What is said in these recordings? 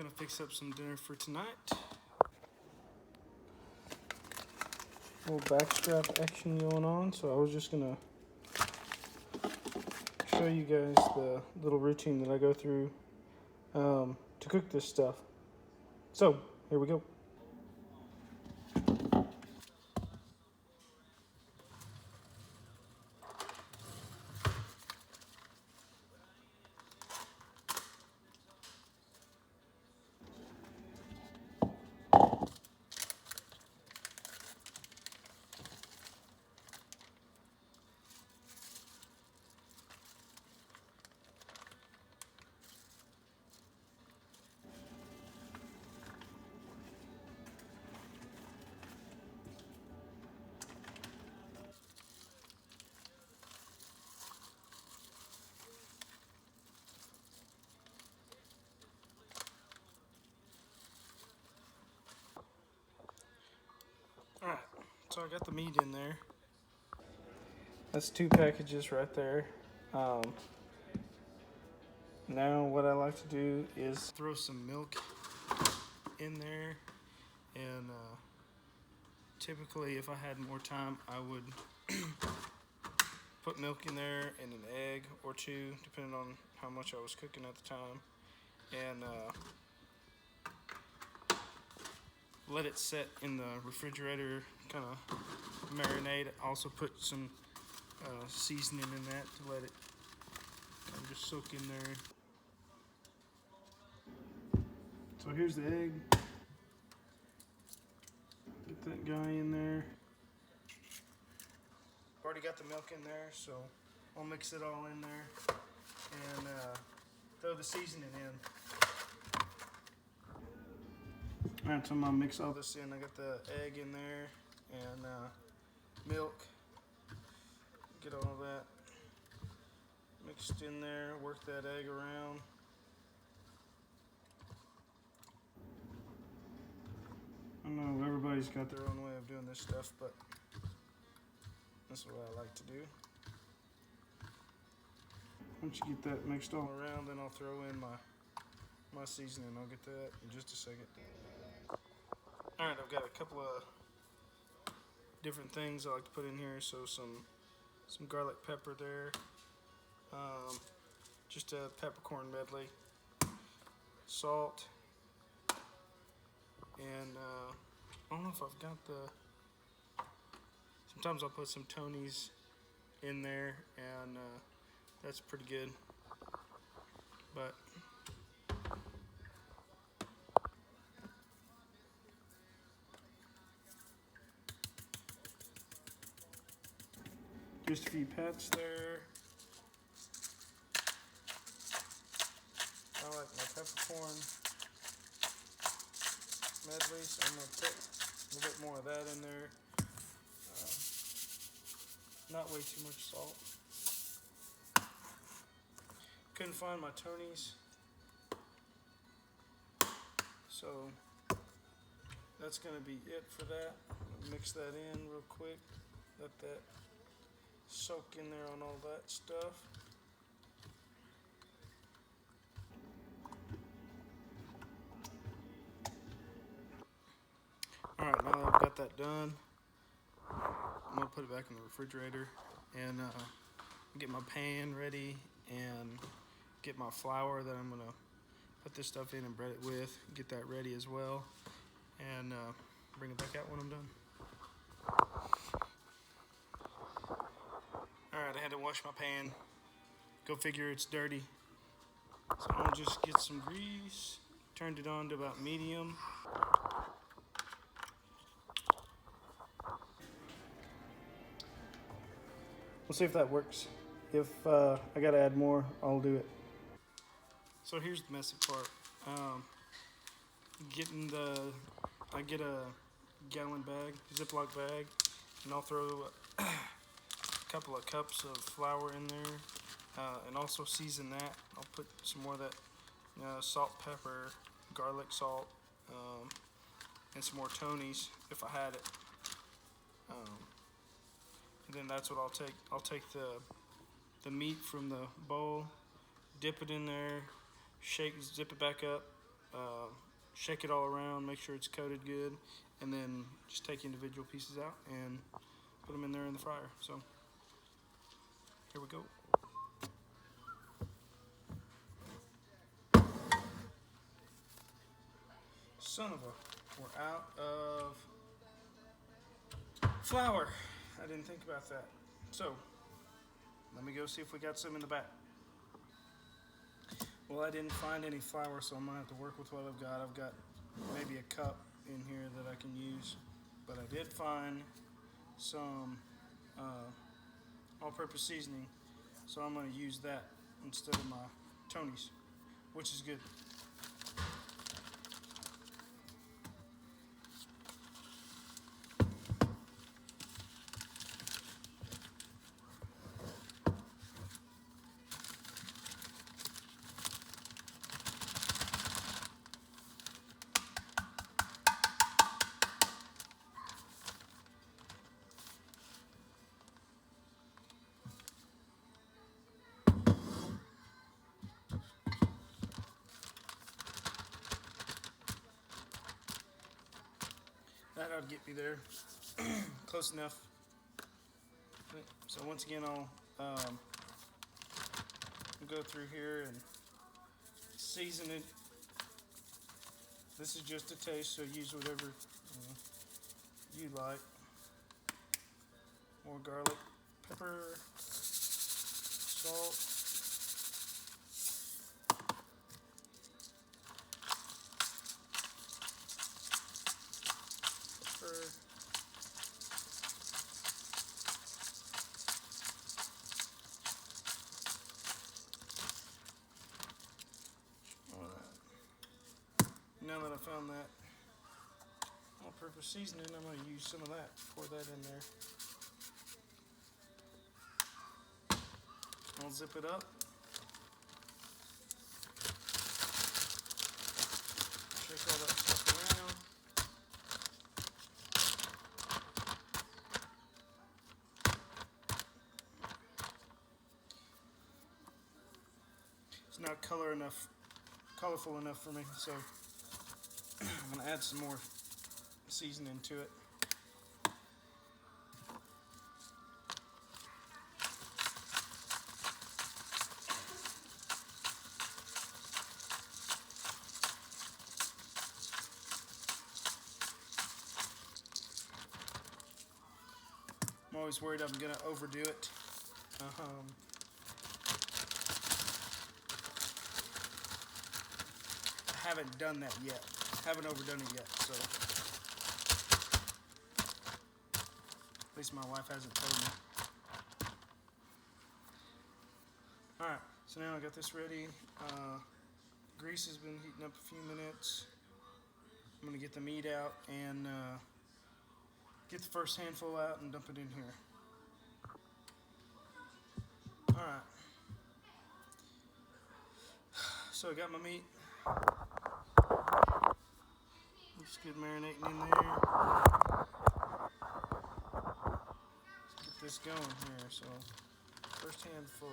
gonna fix up some dinner for tonight. A little backstrap action going on, so I was just gonna show you guys the little routine that I go through to cook this stuff. So here we go. Alright, so I got the meat in there. That's 2 packages right there. Now what I like to do is throw some milk in there, and typically if I had more time I would put milk in there and an egg or 2 depending on how much I was cooking at the time, and let it set in the refrigerator, kind of marinate. Also put some seasoning in that to let it kind of just soak in there. So here's the egg. Get that guy in there. Already got the milk in there, so I'll mix it all in there and throw the seasoning in. Alright, so I'm gonna mix all this in. I got the egg in there and milk. Get all that mixed in there, work that egg around. I know everybody's got their own way of doing this stuff, but this is what I like to do. Once you get that mixed all around, then I'll throw in my seasoning. I'll get that in just a second. Alright, I've got a couple of different things I like to put in here. So some garlic pepper there, just a peppercorn medley, salt, and I don't know if I've got sometimes I'll put some Tony's in there, and that's pretty good. But just a few pats there. I like my peppercorn medley, so I'm going to put a little bit more of that in there. Not way too much salt. Couldn't find my Tony's, so that's going to be it for that. Mix that in real quick. Let that soak in there on all that stuff. Alright, now that I've got that done, I'm going to put it back in the refrigerator and get my pan ready and get my flour that I'm going to put this stuff in and bread it with. Get that ready as well, and bring it back out when I'm done. Alright, I had to wash my pan. Go figure, it's dirty. So I'm going to just get some grease, turned it on to about medium. We'll see if that works. If I gotta add more, I'll do it. So here's the messy part. I get a gallon bag, Ziploc bag, and I'll throw a couple of cups of flour in there, and also season that. I'll put some more of that salt, pepper, garlic salt, and some more Tony's if I had it. And then that's what I'll take. I'll take the meat from the bowl, dip it in there, shake, zip it back up, shake it all around, make sure it's coated good, and then just take individual pieces out and put them in there in the fryer. So here we go. Son of a, we're out of flour. I didn't think about that. So let me go see if we got some in the back. Well, I didn't find any flour, so I'm gonna have to work with what I've got. I've got maybe a cup in here that I can use, but I did find some all-purpose seasoning, so I'm gonna use that instead of my Tony's, which is good. That ought to get me there, close enough. So once again, I'll go through here and season it. This is just a taste, so use whatever you like. More garlic, pepper, salt. Pepper. Now that I found that all-purpose seasoning, I'm going to use some of that. Pour that in there. I'll zip it up. Shake all that stuff around. It's not colorful enough for me, so I'm going to add some more seasoning to it. I'm always worried I'm going to overdo it. I haven't done that yet. Haven't overdone it yet, so at least my wife hasn't told me. Alright, so now I got this ready. Grease has been heating up a few minutes. I'm going to get the meat out and get the first handful out and dump it in here. Alright, so I got my meat. Just good marinating in there. Let's get this going here. So, first handful.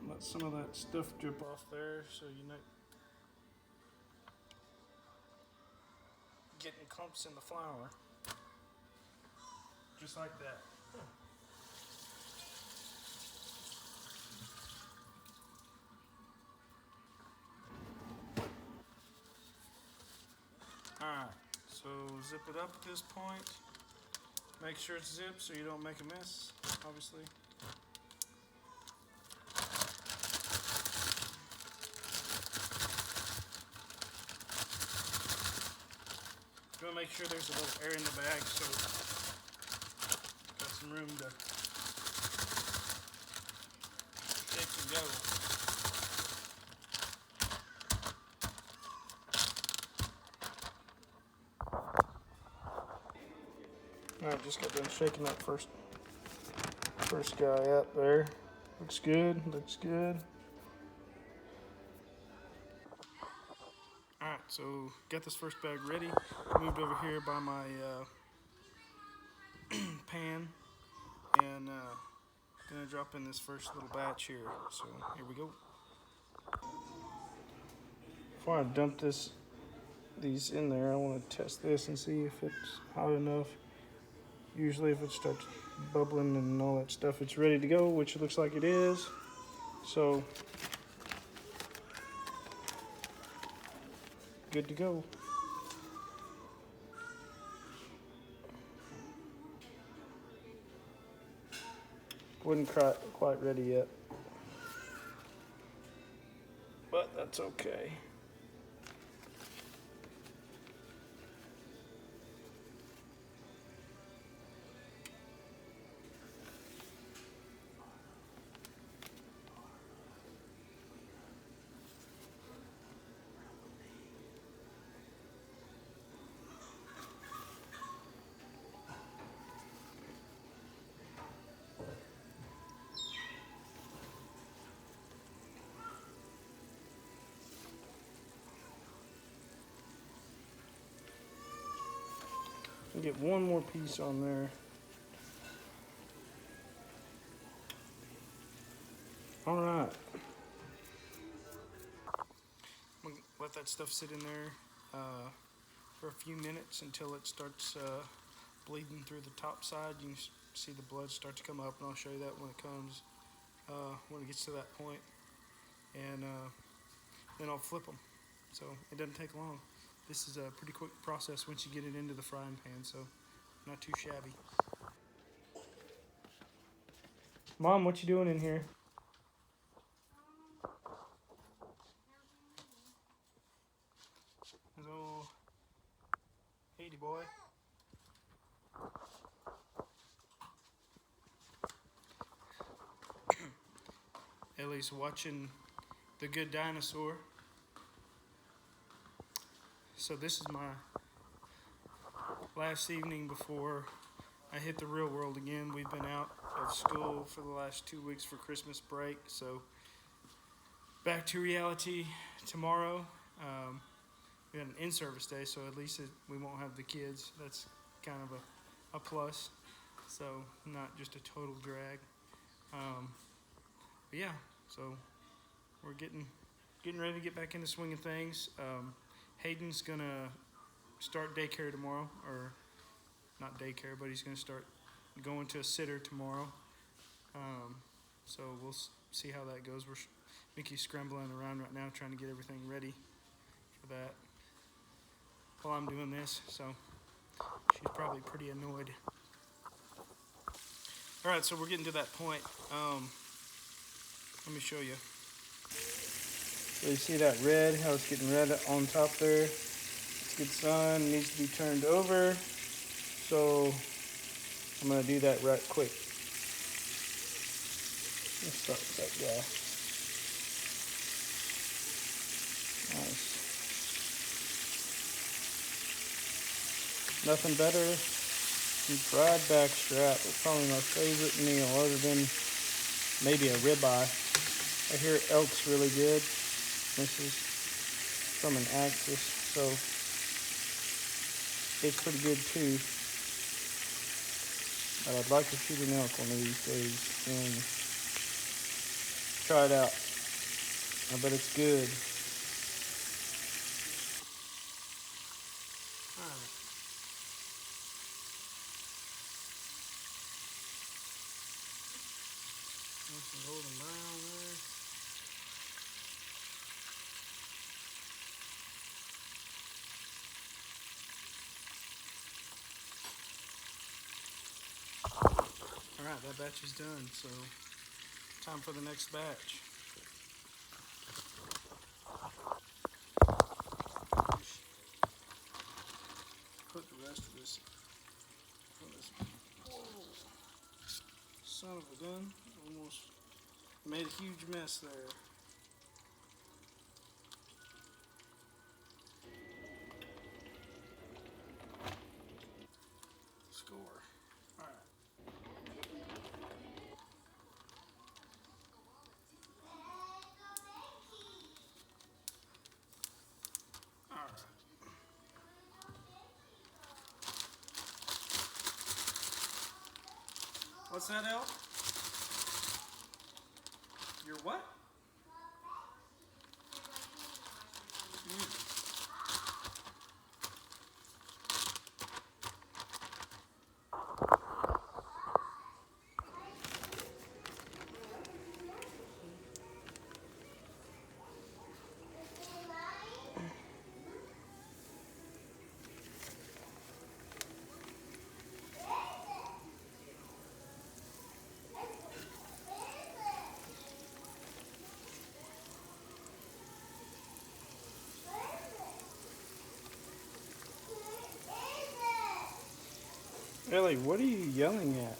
Let some of that stuff drip off there so you're not getting clumps in the flour. Just like that. Alright, so zip it up at this point. Make sure it's zipped so you don't make a mess, obviously. You want to make sure there's a little air in the bag so got some room to shake and go. Alright, just got done shaking that first guy up there. Looks good, looks good. Alright, So got this first bag ready. Moved over here by my pan, and gonna drop in this first little batch here. So here we go. Before I dump these in there, I want to test this and see if it's hot enough. Usually if it starts bubbling and all that stuff, it's ready to go, which it looks like it is. So good to go. Wasn't quite ready yet, but that's okay. Get one more piece on there. All right. I'm gonna let that stuff sit in there for a few minutes until it starts bleeding through the top side. You can see the blood start to come up, and I'll show you that when it comes, when it gets to that point. And then I'll flip them. So it doesn't take long. This is a pretty quick process once you get it into the frying pan, so not too shabby. Mom, what you doing in here? Little Haiti boy. Ellie's watching The Good Dinosaur. So this is my last evening before I hit the real world again. We've been out of school for the last 2 weeks for Christmas break, so back to reality tomorrow. We had an in-service day, so at least we won't have the kids. That's kind of a plus, so not just a total drag. But yeah, so we're getting ready to get back into swinging things. Hayden's gonna start daycare tomorrow, or not daycare, but he's gonna start going to a sitter tomorrow. So we'll see how that goes. Mickey's scrambling around right now trying to get everything ready for that while I'm doing this, so she's probably pretty annoyed. All right, so we're getting to that point. Let me show you. So you see that red, how it's getting red on top there? It's good sun, needs to be turned over. So I'm gonna do that right quick. Let's start with that guy. Nice. Nothing better than fried backstrap. It's probably my favorite meal other than maybe a ribeye. I hear elk's really good. This is from an Axis, so it's pretty good too. But I'd like to shoot an elk one of these days and try it out. I bet it's good. Alright. Nice and golden brown there. Alright, that batch is done, so time for the next batch. Put the rest of this whoa, son of a gun, almost made a huge mess there. Score. Alright. Alright. What's that, Elle? Your what? Ellie, what are you yelling at?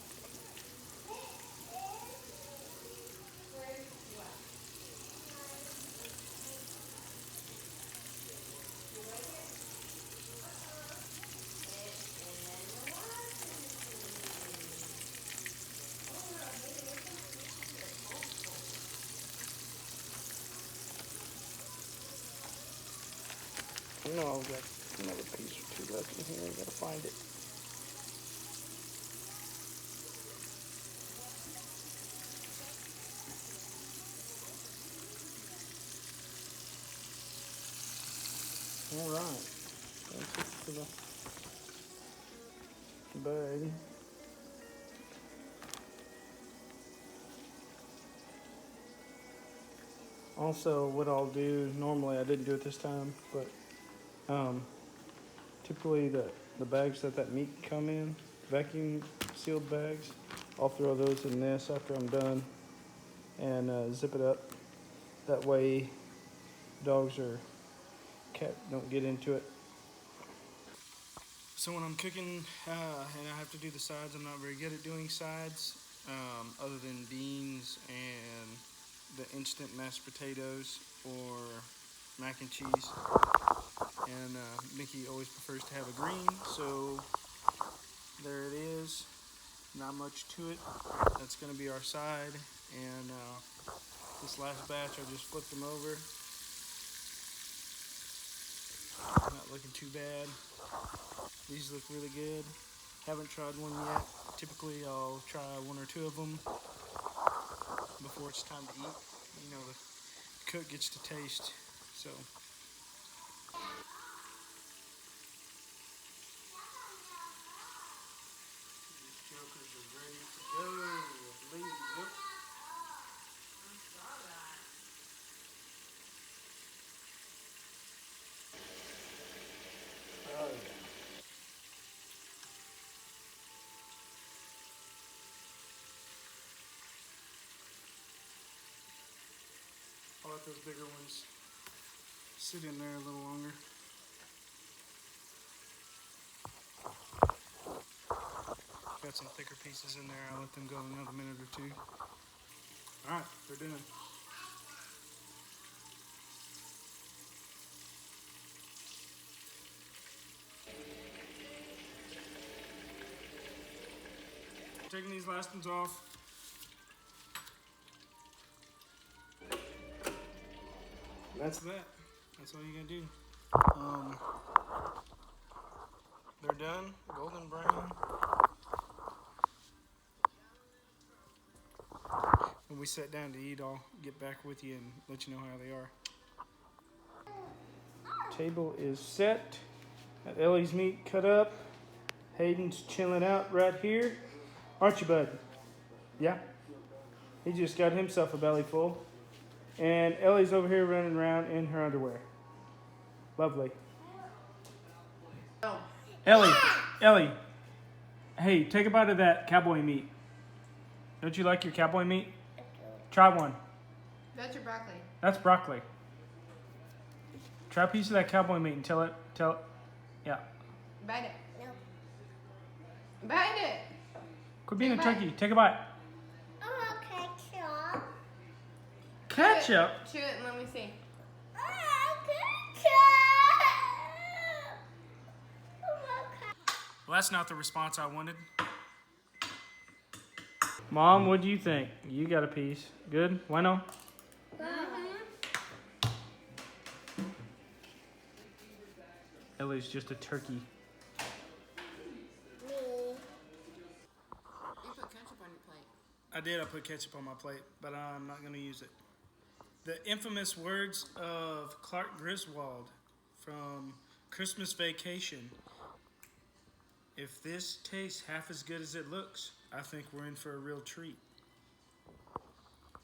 No, I've got another piece or two left in here. I gotta find it. All right. That's it for the bag. Also, what I'll do, normally I didn't do it this time, but typically the bags that meat come in, vacuum sealed bags, I'll throw those in this after I'm done and zip it up. That way dogs or cat don't get into it. So when I'm cooking and I have to do the sides, I'm not very good at doing sides other than beans and the instant mashed potatoes or mac and cheese. And Mickey always prefers to have a green, so there it is. Not much to it. That's going to be our side. And this last batch, I just flipped them over. Not looking too bad. These look really good. Haven't tried one yet. Typically, I'll try one or two of them before it's time to eat. You know, the cook gets to taste, so. These jokers are ready to go. Leave. Yep. Oh, yeah. I'll let those bigger ones sit in there a little longer. Got some thicker pieces in there. I'll let them go another minute or two. All right, they're done. Taking these last ones off. That's that. That's all you gotta do. They're done, golden brown. When we sit down to eat, I'll get back with you and let you know how they are. Table is set. Got Ellie's meat cut up. Hayden's chilling out right here. Aren't you, bud? Yeah. He just got himself a belly full. And Ellie's over here running around in her underwear. Lovely. Oh. Ellie. Hey, take a bite of that cowboy meat. Don't you like your cowboy meat? Try one. That's your broccoli. That's broccoli. Try a piece of that cowboy meat and tell it. Yeah. Bite it. No. Bite it. Quit being a turkey. Take a bite. Oh, ketchup. Ketchup? Chew it and let me see. Well, that's not the response I wanted. Mom, what do you think? You got a piece. Good? Bueno? Ellie's just a turkey. You put ketchup on your plate. I did. I put ketchup on my plate, but I'm not going to use it. The infamous words of Clark Griswold from Christmas Vacation. If this tastes half as good as it looks, I think we're in for a real treat.